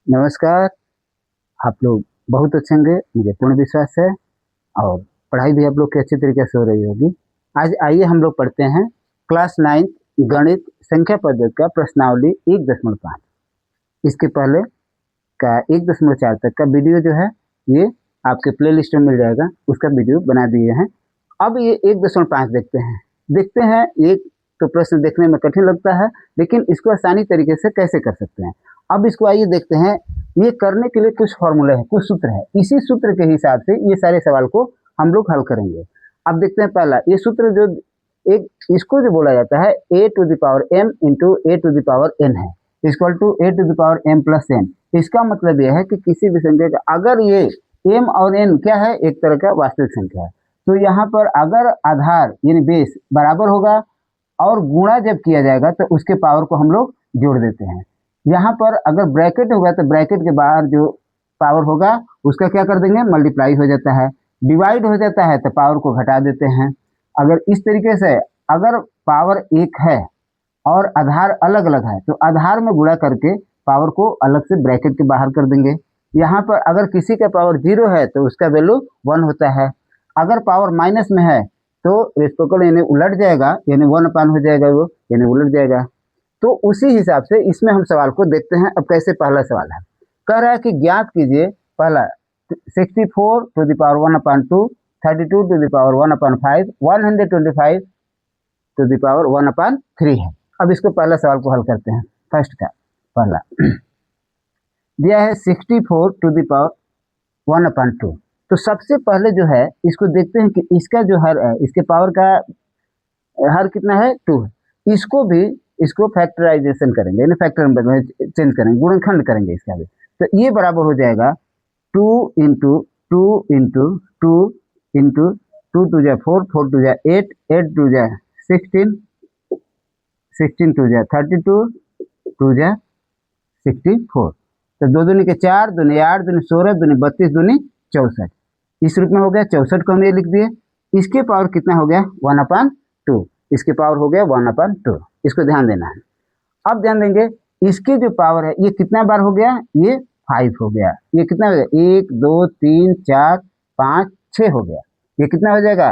नमस्कार। आप लोग बहुत अच्छे होंगे, मुझे पूर्ण विश्वास है। और पढ़ाई भी आप लोग की अच्छी तरीके से हो रही होगी। आज आइए हम लोग पढ़ते हैं क्लास 9 गणित संख्या पद्धति का प्रश्नावली 1.5। इसके पहले का 1.4 तक का वीडियो जो है ये आपके प्लेलिस्ट में मिल जाएगा, उसका वीडियो बना दिए हैं। अब ये 1.5 देखते हैं। एक तो प्रश्न देखने में कठिन लगता है, लेकिन इसको आसानी तरीके से कैसे कर सकते हैं। अब इसको आइए देखते हैं। ये करने के लिए कुछ फॉर्मूले हैं, कुछ सूत्र है। इसी सूत्र के हिसाब से ये सारे सवाल को हम लोग हल करेंगे। अब देखते हैं पहला ये सूत्र जो एक इसको जो बोला जाता है a to the power m into a to the power n है, equal to a to the power m plus n। इसका मतलब यह है कि किसी भी संख्या का अगर ये m और n क्या है, एक तरह का वास्तविक संख्या है, तो यहाँ पर अगर आधार यानी बेस बराबर होगा और गुणा जब किया जाएगा तो उसके पावर को हम लोग जोड़ देते हैं। यहाँ पर अगर ब्रैकेट होगा तो ब्रैकेट के बाहर जो पावर होगा उसका क्या कर देंगे, मल्टीप्लाई हो जाता है। डिवाइड हो जाता है तो पावर को घटा देते हैं। अगर इस तरीके से अगर पावर एक है और आधार अलग अलग है तो आधार में गुणा करके पावर को अलग से ब्रैकेट के बाहर कर देंगे। यहाँ पर अगर किसी का पावर 0 है तो उसका वैल्यू 1 होता है। अगर पावर माइनस में है तो रेसिप्रोकल यानी उलट जाएगा, यानी 1 हो जाएगा, वो यानी उलट जाएगा। तो उसी हिसाब से इसमें हम सवाल को देखते हैं। अब कैसे, पहला सवाल है, कह रहा है कि ज्ञात कीजिए पहला 64 to the power 1/2, 32 to the power 1/5, 125 to the power 1/3 है। अब इसको पहला सवाल को हल करते हैं। फर्स्ट का पहला दिया है 64 टू द पावर 1/2। तो सबसे पहले जो है इसको देखते हैं कि इसका जो हर है, इसके पावर का हर कितना है, 2 है। इसको फैक्टराइजेशन करेंगे, यानी फैक्टर में चेंज करेंगे, गुणनखंड करेंगे इसका भी। तो ये बराबर हो जाएगा 2 इंटू 2 इंटू 2 इंटू 2 टू जा 4, 4 टू जा 8, 8 टू जा 16, 16 टू जा 32, 2 जा 64। तो 2 दूनी के 4, दूनी 8, दूनी 16, दूनी 32, दूनी 64। इस रूप में हो गया 64 को हम ये लिख दिए। इसके पावर कितना हो गया, 1/2। इसके पावर हो गया 1/2। इसको ध्यान देना है। अब ध्यान देंगे इसकी जो पावर है ये कितना बार हो गया, ये 5 हो गया। ये कितना हो गया, 1 2 3 4 5 6 हो गया। ये कितना हो जाएगा,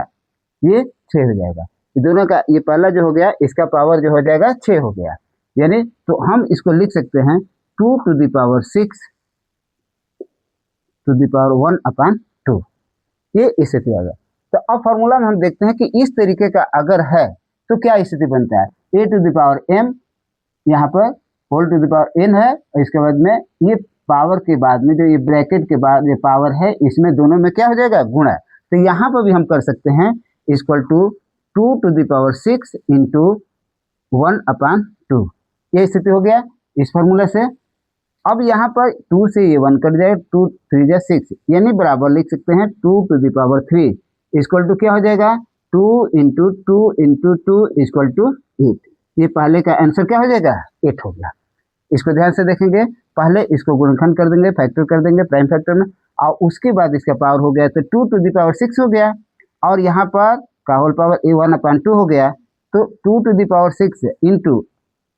ये 6 हो जाएगा। ये दोनों का ये पहला जो हो गया इसका पावर जो हो जाएगा 6 हो गया। यानी तो हम इसको लिख सकते हैं 2 to the power 6 to the power 1/2। ये स्थिति आ गया। तो अब फॉर्मूला में हम देखते हैं कि इस तरीके का अगर है तो क्या स्थिति बनता है, a to the power m यहाँ पर whole to the power n है, और इसके बाद में ये पावर के बाद में जो ये ब्रैकेट के बाद ये पावर है, इसमें दोनों में क्या हो जाएगा, गुणा। तो यहाँ पर भी हम कर सकते हैं equal to 2 to the power 6 into 1/2। ये स्थिति हो गया इस फॉर्मूला से। अब यहाँ पर 2 से ये 1 कट जाएगा, 2 3 जा 6, यानी बराबर लिख सकते हैं 2 to the power 3 equal to क्या हो जाएगा, 2 इंटू 2 इंटू 2 इक्वल टू 8। ये पहले का आंसर क्या हो जाएगा, 8 हो गया। इसको ध्यान से देखेंगे, पहले इसको गुणनखंड कर देंगे, फैक्टर कर देंगे प्राइम फैक्टर में, और उसके बाद इसका पावर हो गया तो 2 टू द पावर 6 हो गया, और यहाँ पर का होल पावर ये 1/2 हो गया। तो 2 टू द पावर 6 इंटू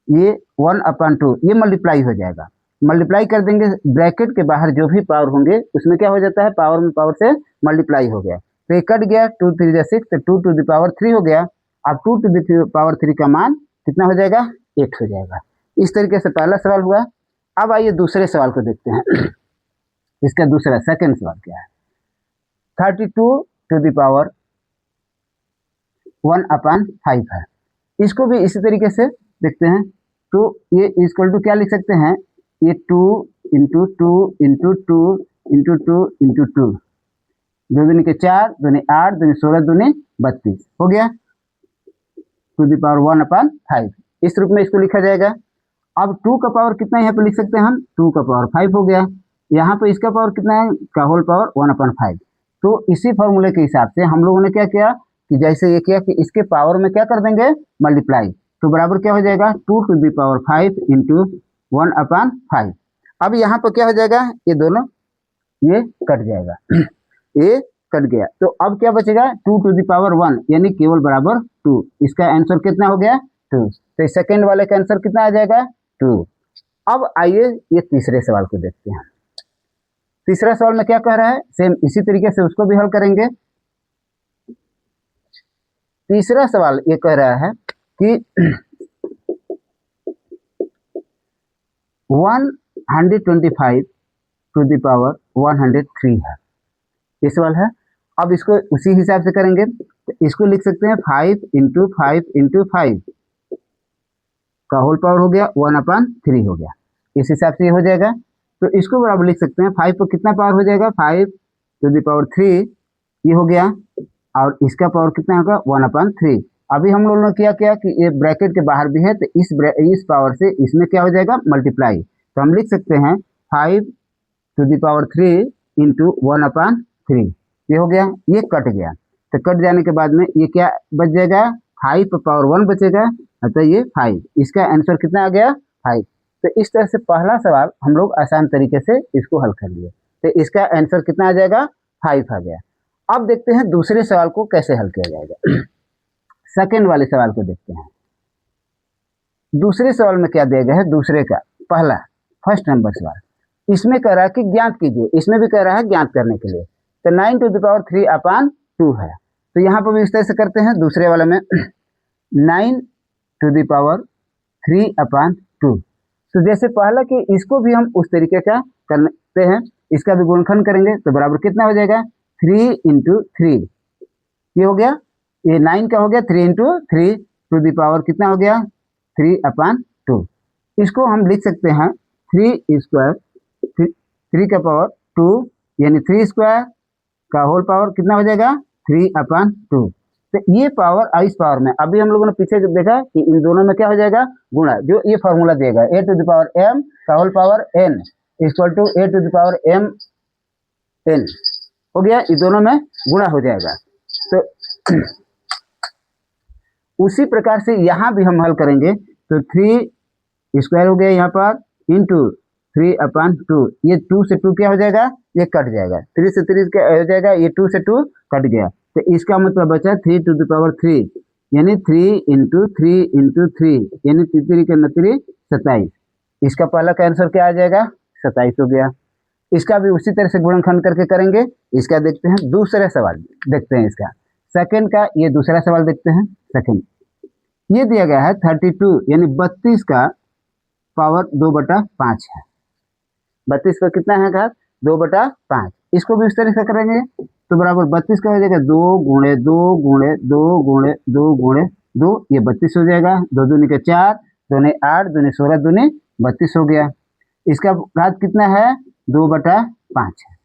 ये 1/2, ये मल्टीप्लाई हो जाएगा। मल्टीप्लाई कर देंगे, ब्रैकेट के बाहर जो भी पावर होंगे उसमें क्या हो जाता है, पावर में पावर से मल्टीप्लाई हो गया। तो ये कट गया, 2 3 जा 6, तो 2 टू द पावर 3 हो गया। अब 2 टू द पावर 3 का मान कितना हो जाएगा, 8 हो जाएगा। इस तरीके से पहला सवाल हुआ। अब आइए दूसरे सवाल को देखते हैं। इसका दूसरा सेकंड सवाल क्या है, 32 टू द पावर 1/5 है। इसको भी इसी तरीके से देखते हैं। तो ये इक्वल टू क्या लिख सकते हैं, ये 2 इंटू 2 इंटू 2 इंटू 2 इंटू 2, 2 दूनी के 4, दूनी 8, दूनी 16, दूनी 32 हो गया टू द पावर 1/5। इस रूप में इसको लिखा जाएगा। अब 2 का पावर कितना यहाँ पे लिख सकते हैं हम, 2 का पावर 5 हो गया। यहाँ पे इसका पावर कितना है, का होल पावर 1/5। तो इसी फॉर्मूले के हिसाब से हम लोगों ने क्या किया कि जैसे ये किया कि इसके पावर में क्या कर देंगे, मल्टीप्लाई। तो बराबर क्या हो जाएगा, 2 टू द पावर 5 इंटू 1/5। अब यहाँ पर क्या हो जाएगा, ये दोनों ये कट जाएगा। ये कट गया। तो अब क्या बचेगा, 2 टू द पावर 1 यानी केवल बराबर 2। इसका आंसर कितना हो गया, 2। तो सेकंड वाले का आंसर कितना आ जाएगा, 2। अब आइए ये तीसरे सवाल को देखते हैं। तीसरा सवाल में क्या कह रहा है, सेम इसी तरीके से उसको भी हल करेंगे। तीसरा सवाल ये कह रहा है कि 125 टू द पावर 103 है, ये सवाल है। अब इसको उसी हिसाब से करेंगे, तो इसको लिख सकते हैं 5 इंटू 5 इंटू 5 का होल पावर हो गया 1/3 हो गया, इस हिसाब से ये हो जाएगा। तो इसको बराबर लिख सकते हैं 5 पर कितना पावर हो जाएगा, 5 टू द पावर 3 ये हो गया, और इसका पावर कितना होगा 1/3। अभी हम लोगों ने क्या कि ये ब्रैकेट के बाहर भी है, तो इस पावर से इसमें क्या हो जाएगा मल्टीप्लाई, तो हम लिख सकते हैं 5 टू द पावर 3 इंटू 1/3, ये हो गया, ये कट गया। तो कट जाने के बाद में ये क्या बच जाएगा, 5 पर पावर 1 बचेगा, अतः ये 5, इसका आंसर कितना आ गया 5। तो इस तरह से पहला सवाल हम लोग आसान तरीके से इसको हल कर लिए, तो इसका आंसर कितना आ जाएगा 5 आ गया। अब देखते हैं दूसरे सवाल को कैसे हल किया जाएगा। सेकेंड वाले सवाल को देखते हैं। दूसरे सवाल में क्या दिया गया है, दूसरे का पहला फर्स्ट नंबर सवाल, इसमें कह रहा है कि ज्ञात कीजिए, इसमें भी कह रहा है ज्ञात करने के लिए। तो 9 टू द पावर 3/2 है, तो यहाँ पर भी इस तरह से करते हैं। दूसरे वाले में 9 टू द पावर 3/2, तो जैसे पहला कि इसको भी हम उस तरीके का करते हैं, इसका भी गुणनखंड करेंगे, तो बराबर कितना हो जाएगा 3 इंटू 3, ये हो गया, ये 9 का हो गया 3 इंटू 3 टू द पावर कितना हो गया 3/2। इसको हम लिख सकते हैं 3 स्क्वायर 3 का पावर 2 यानी 3 स्क्वायर का होल पावर कितना हो जाएगा 3/2। तो ये पावर इस पावर में अभी हम लोगों ने पीछे देखा कि इन दोनों में क्या हो जाएगा गुणा, जो ये फॉर्मूला देगा a to the power m का whole power n equal to a to the power m n हो गया, इस दोनों में गुणा हो जाएगा। तो उसी प्रकार से यहाँ भी हम हल करेंगे, तो 3 स्क्वायर हो गया यहाँ पर इंटू 3/2, ये 2 से 2 क्या हो जाएगा, ये कट जाएगा, 3 से 3 क्या हो जाएगा, ये 2 से 2 कट गया, तो इसका मतलब बचा 3 टू द पावर 3 यानी 3 इंटू 3 इंटू 3 यानी 3 के 3 27, इसका पहला का आंसर क्या आ जाएगा 27 हो गया। इसका भी उसी तरह से गुणनखंड करके करेंगे। इसका देखते हैं दूसरा सवाल, देखते हैं इसका सेकंड का, ये दूसरा सवाल देखते हैं। सेकंड ये दिया गया है 32 यानी 32 का पावर 2/5 है, 32 पर कितना है घात 2/5, इसको भी इस तरह से करेंगे, तो बराबर 32 का हो जाएगा 2 गुणे 2 गुणे 2 गुणे 2 गुणे 2, ये 32 हो जाएगा, 2 दूनी के 4 दूनी 8 दूनी 16 दूनी 32 हो गया। इसका घात कितना है 2/5 है।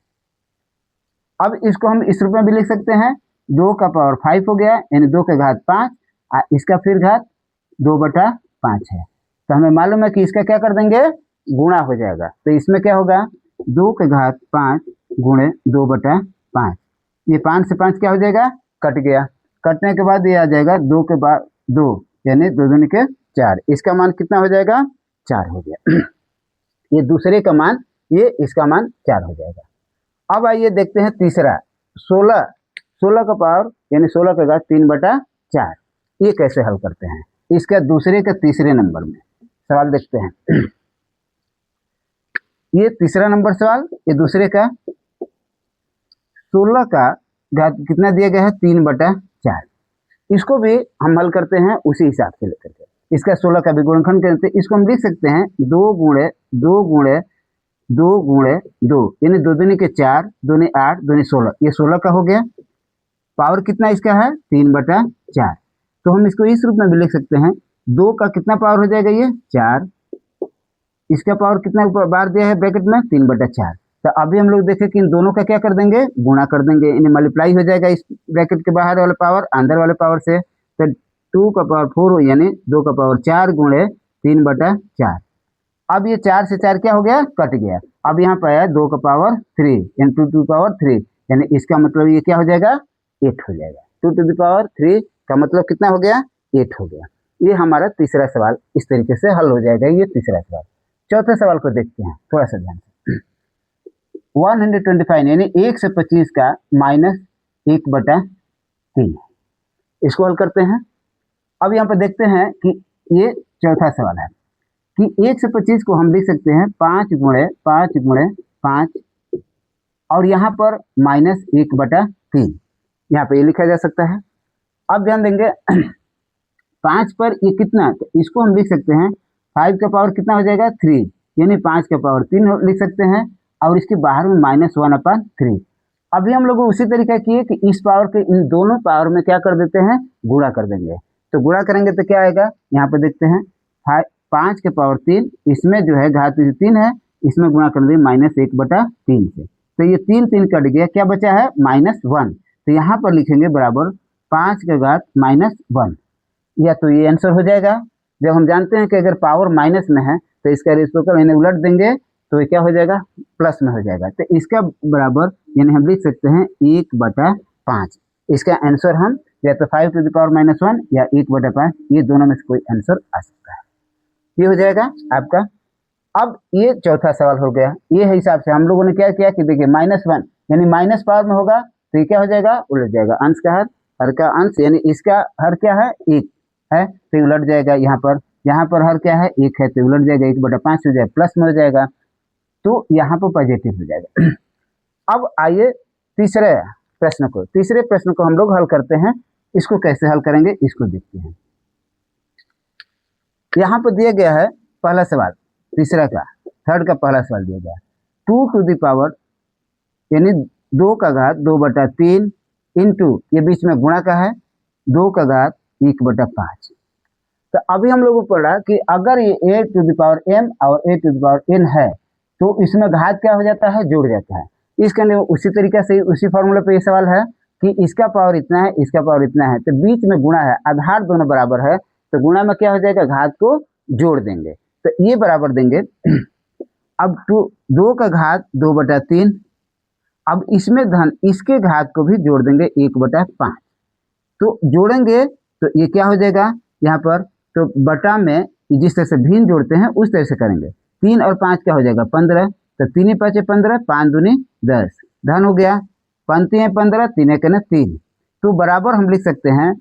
अब इसको हम इस रूप में भी लिख सकते हैं, 2 का पावर 5 हो गया यानी 2 का घात 5, इसका फिर घात 2/5 है, तो हमें मालूम है कि इसका क्या कर देंगे गुणा हो जाएगा, तो इसमें क्या होगा 2 के घात 5 गुणे 2/5, ये 5 से 5 क्या हो जाएगा कट गया, कटने के बाद ये आ जाएगा 2 के बाद 2 यानी 2 दूनी के 4, इसका मान कितना हो जाएगा 4 हो गया। ये दूसरे का मान, ये इसका मान 4 हो जाएगा। अब आइए देखते हैं तीसरा 16 का पावर यानी 16 का घात 3/4, ये कैसे हल करते हैं। इसका दूसरे का तीसरे नंबर में सवाल देखते हैं। ये तीसरा नंबर सवाल, ये दूसरे का 16 का घात कितना दिया गया है 3/4, इसको भी हम हल करते हैं उसी हिसाब से लेकर के। इसका 16 का भी गुणनखंड करते हैं, इसको हम लिख सकते हैं 2 गुणे 2 गुणे 2 गुणे 2 यानी 2 दूनी के 4 दूनी 8 दूनी 16, ये 16 का हो गया। पावर कितना इसका है 3/4, तो हम इसको इस रूप में भी लिख सकते हैं, 2 का कितना पावर हो जाएगा ये 4, इसका पावर कितना बार दिया है ब्रैकेट में 3/4, तो अभी हम लोग देखें कि इन दोनों का क्या कर देंगे गुणा कर देंगे, इन्हें मल्टीप्लाई हो जाएगा इस ब्रैकेट के बाहर वाले पावर अंदर वाले पावर से, तो 2 का पावर 4 यानी 2 का पावर 4 गुणे 3/4। अब ये 4 से 4 क्या हो गया कट गया, अब यहाँ पर आया 2 का पावर 3 यानी 2 टू पावर 3 यानी इसका मतलब ये क्या हो जाएगा 8 हो जाएगा, 2 टू द पावर 3 का मतलब कितना हो गया 8 हो गया। ये हमारा तीसरा सवाल इस तरीके से हल हो जाएगा, ये तीसरा सवाल। चौथे सवाल को देखते हैं थोड़ा सा ध्यान से। 125 यानी 125 का -1/3, इसको हल करते हैं। अब यहाँ पर देखते हैं कि ये चौथा सवाल है कि 125 को हम लिख सकते हैं 5 गुणे 5 और यहाँ पर -1/3, यहाँ पे ये लिखा जा सकता है। अब ध्यान देंगे 5 पर ये कितना, तो इसको हम लिख सकते हैं 5 का पावर कितना हो जाएगा 3, यानी 5 का पावर 3 लिख सकते हैं और इसके बाहर में -1/3। अभी हम लोग उसी तरीका किए कि इस पावर के इन दोनों पावर में क्या कर देते हैं, गुणा कर देंगे। तो गुणा करेंगे तो क्या आएगा, यहाँ पे देखते हैं 5 के पावर 3, इसमें जो है घात 3 है, इसमें गुणा कर देंगे -1/3 से, तो ये 3 कट गया, क्या बचा है -1। तो यहाँ पर लिखेंगे बराबर 5 का घात -1, या तो ये आंसर हो जाएगा। जब हम जानते हैं कि अगर पावर माइनस में है तो इसका रेसिप्रोकल यानी उलट देंगे तो ये क्या हो जाएगा, प्लस में हो जाएगा। तो इसका बराबर यानी हम लिख सकते हैं 1/5। इसका आंसर हम या तो 5 टू द पावर -1 या 1/5, ये दोनों में से कोई आंसर आ सकता है। ये हो जाएगा आपका। अब ये चौथा सवाल हो गया। ये हिसाब से हम लोगों ने क्या किया कि देखिए -1 यानी माइनस पावर में होगा तो ये क्या हो जाएगा, उलट जाएगा। अंश का हर का अंश, यानी इसका हर क्या है 1 है तो उलट जाएगा। यहाँ पर हर क्या है 1 है तो उलट जाएगा, 1/5 हो जाएगा, प्लस में हो जाएगा, तो यहाँ पर पॉजिटिव हो जाएगा। अब आइए तीसरे प्रश्न को हम लोग हल करते हैं। इसको कैसे हल करेंगे इसको देखते हैं। यहाँ पर दिया गया है पहला सवाल, थर्ड का पहला सवाल दिया गया है 2 टू द पावर यानी 2 का घात 2/3 इंटू ये बीच में गुणा का है 2 का घात 1/5। तो अभी हम लोगों को पढ़ा कि अगर ये a to the power m और a to the power n है तो इसमें घात क्या हो जाता है, जुड़ जाता है। इसके अंदर उसी तरीका से उसी फॉर्मूले पे ये सवाल है कि इसका पावर इतना है, इसका पावर इतना है, तो बीच में गुणा है, आधार दोनों बराबर है तो गुणा में क्या हो जाएगा, घात को जोड़ देंगे तो ये बराबर देंगे। अब 2 का घात 2/3, अब इसमें धन इसके घात को भी जोड़ देंगे 1/5, तो जोड़ेंगे तो ये क्या हो जाएगा यहाँ पर, तो बटा में जिस तरह से भिन्न जोड़ते हैं उस तरह से करेंगे। 3 और 5 क्या हो जाएगा 15, तो 3 5 15, 5 दूनी 10, धन हो गया, 5 3 15, 3 1 3, तो बराबर हम लिख सकते हैं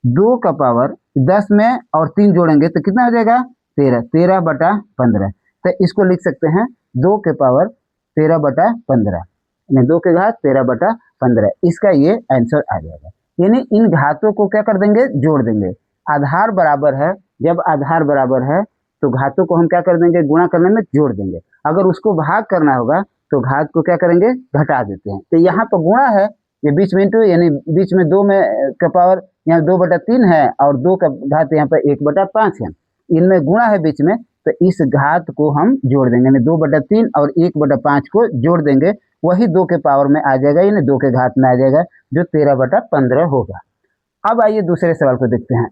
2 का पावर 10 में और 3 जोड़ेंगे तो कितना हो जाएगा 13/15। तो इसको लिख सकते हैं 2 के पावर 13/15 यानी 2 के घात 13/15, इसका ये आंसर आ जाएगा। यानी इन घातों को क्या कर देंगे, जोड़ देंगे। आधार बराबर है, जब आधार बराबर है तो घातों को हम क्या कर देंगे, गुणा करने में जोड़ देंगे। अगर उसको भाग करना होगा तो घात को क्या करेंगे, घटा देते हैं। तो यहाँ पर गुणा है, ये बीच में इंटू यानी बीच में 2 में का पावर यहाँ 2/3 है और 2 का घात यहाँ पर 1/5 है, इनमें गुणा है बीच में, तो इस घात को हम जोड़ देंगे यानी 2/3 और 1/5 को जोड़ देंगे, वही 2 के पावर में आ जाएगा यानी 2 के घात में आ जाएगा जो 13/15 होगा। अब आइए दूसरे सवाल को देखते हैं।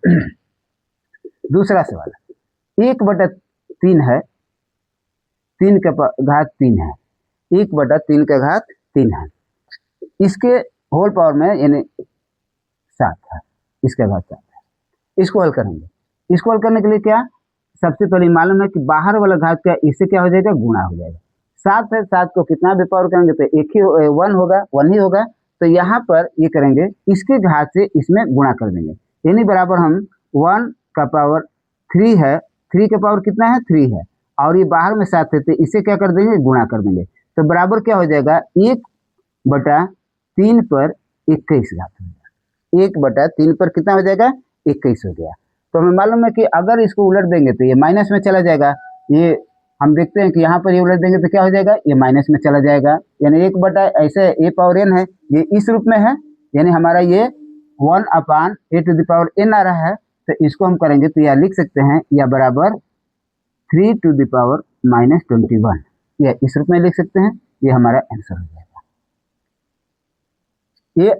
दूसरा सवाल 1/3 है, 3 का घात 3 है, 1/3 का घात 3 है, इसके होल पावर में यानी 7 है, इसका घात 7 है। इसको हल करेंगे। इसको हल करने के लिए क्या, सबसे पहले मालूम है कि बाहर वाला घात क्या, इससे क्या हो जाएगा, गुणा हो जाएगा। 7 है, 7 को कितना भी पावर करेंगे तो एक ही 1 होगा, 1 ही होगा। तो यहाँ पर ये करेंगे, इसके घात से इसमें गुणा कर देंगे, यानी बराबर हम 1 का पावर 3 है, 3 का पावर कितना है 3 है, और ये बाहर में 7 है तो इसे क्या कर देंगे, गुणा कर देंगे। तो बराबर क्या हो जाएगा 1/3 पर 21 घात हो जाएगा, 1/3 पर कितना हो जाएगा 21 हो गया। तो हमें मालूम है कि अगर इसको उलट देंगे तो ये माइनस में चला जाएगा, ये हम देखते हैं कि यहाँ पर ये उलट देंगे तो क्या हो जाएगा, ये माइनस में चला जाएगा, यानी 1 ऐसे a पावर n है, ये इस रूप में है, यानी हमारा ये 1/a to the power n आ रहा है। तो इसको हम करेंगे तो यह लिख सकते हैं या बराबर 3 टू द पावर -21, या इस रूप में लिख सकते हैं, ये हमारा आंसर हो जाएगा। ये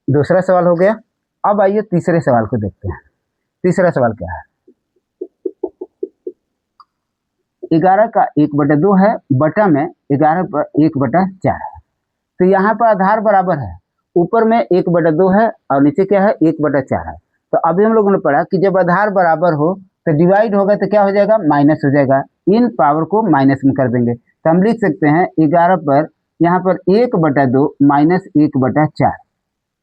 दूसरा सवाल हो गया। अब आइए तीसरे सवाल को देखते हैं। तीसरा सवाल क्या है, 11 का 1/2 है, बटा में 11 पर 1/4 है। तो यहाँ पर आधार बराबर है, ऊपर में 1/2 है और नीचे क्या है 1/4 है। तो अभी हम लोगों ने पढ़ा कि जब आधार बराबर हो तो डिवाइड होगा तो क्या हो जाएगा, माइनस हो जाएगा, इन पावर को माइनस में कर देंगे। तो हम लिख सकते हैं 11 पर यहाँ पर 1/2 -1/4,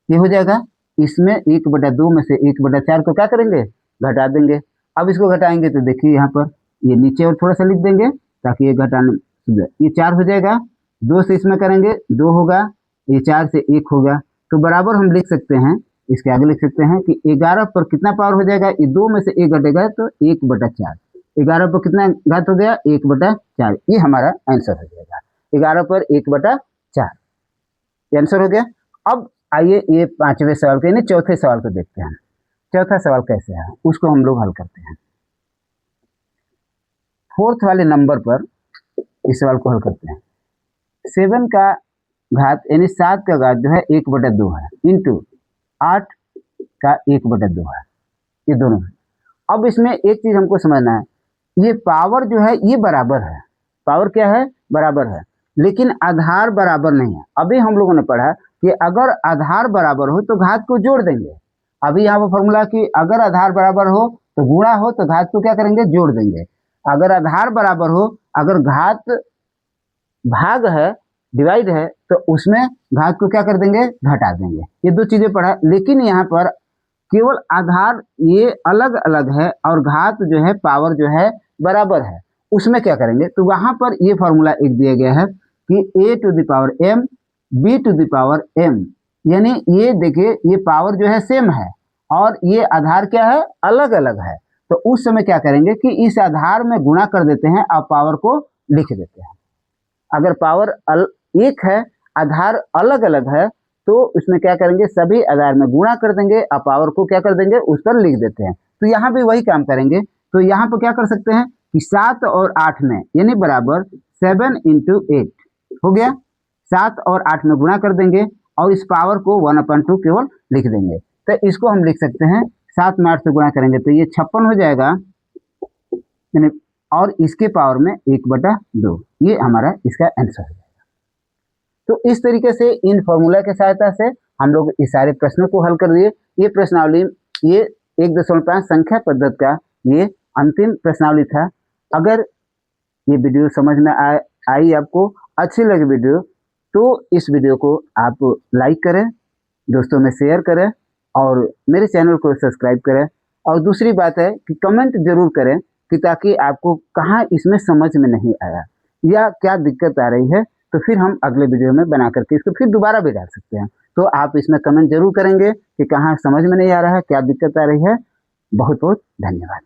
ये हो जाएगा। इसमें 1/2 में से 1/4 को क्या करेंगे, घटा देंगे। अब इसको घटाएंगे तो देखिए यहाँ पर ये नीचे और थोड़ा सा लिख देंगे ताकि ये घटाने ये 4 हो जाएगा, 2 से इसमें करेंगे 2 होगा, ये 4 से 1 होगा, तो बराबर हम लिख सकते हैं, इसके आगे लिख सकते हैं कि 11 पर कितना पावर हो जाएगा, ये 2 में से 1 घटेगा तो 1/4, 11 पर कितना घात हो गया 1/4, ये हमारा आंसर हो जाएगा, 11 पर 1/4 ये आंसर हो गया। अब आइए ये 5वें सवाल के यानी चौथे सवाल को देखते हैं। चौथा सवाल कैसे है उसको हम लोग हल करते हैं। 4th वाले नंबर पर इस सवाल को हल करते हैं। 7 का घात यानी 7 का घात जो है 1/2 है, इंटू 8 का 1/2 है, ये दोनों है। अब इसमें एक चीज हमको समझना है, ये पावर जो है ये बराबर है, पावर क्या है बराबर है, लेकिन आधार बराबर नहीं है। अभी हम लोगों ने पढ़ा कि अगर आधार बराबर हो तो घात को जोड़ देंगे। अभी यहाँ पर फॉर्मूला कि अगर आधार बराबर हो तो गुणा हो तो घात को क्या करेंगे जोड़ देंगे। अगर आधार बराबर हो, अगर घात भाग है डिवाइड है तो उसमें घात को क्या कर देंगे घटा देंगे। ये दो चीजें पढ़ा, लेकिन यहाँ पर केवल आधार ये अलग अलग है और घात जो है पावर जो है बराबर है, उसमें क्या करेंगे तो वहां पर ये फॉर्मूला एक दिया गया है कि a⁴m b⁴m, यानी ये देखिए ये पावर जो है सेम है और ये आधार क्या है अलग अलग है, तो उस समय क्या करेंगे कि इस आधार में गुणा कर देते हैं और पावर को लिख देते हैं। अगर पावर एक है आधार अलग अलग है तो इसमें क्या करेंगे सभी आधार में गुणा कर देंगे और पावर को क्या कर देंगे उस पर लिख देते हैं। तो यहाँ भी वही काम करेंगे, तो यहाँ पर क्या कर सकते हैं कि 7 और 8 में यानी बराबर 7 × 8 हो गया, 7 और 8 में गुणा कर देंगे और इस पावर को 1/2 केवल लिख देंगे। तो इसको हम लिख सकते हैं 7 में 8 से गुणा करेंगे तो ये 56 हो जाएगा, यानी और इसके पावर में 1/2, ये हमारा इसका आंसर है। तो इस तरीके से इन फॉर्मूला के सहायता से हम लोग इस सारे प्रश्नों को हल कर दिए। ये प्रश्नावली ये 1.5 संख्या पद्धति का ये अंतिम प्रश्नावली था। अगर ये वीडियो समझ में आई आपको अच्छी लगी वीडियो तो इस वीडियो को आप लाइक करें, दोस्तों में शेयर करें और मेरे चैनल को सब्सक्राइब करें। और दूसरी बात है कि कमेंट जरूर करें कि ताकि आपको कहाँ इसमें समझ में नहीं आया या क्या दिक्कत आ रही है, तो फिर हम अगले वीडियो में बना करके इसको फिर दोबारा भी डाल सकते हैं। तो आप इसमें कमेंट जरूर करेंगे कि कहाँ समझ में नहीं आ रहा है, क्या दिक्कत आ रही है। बहुत बहुत धन्यवाद।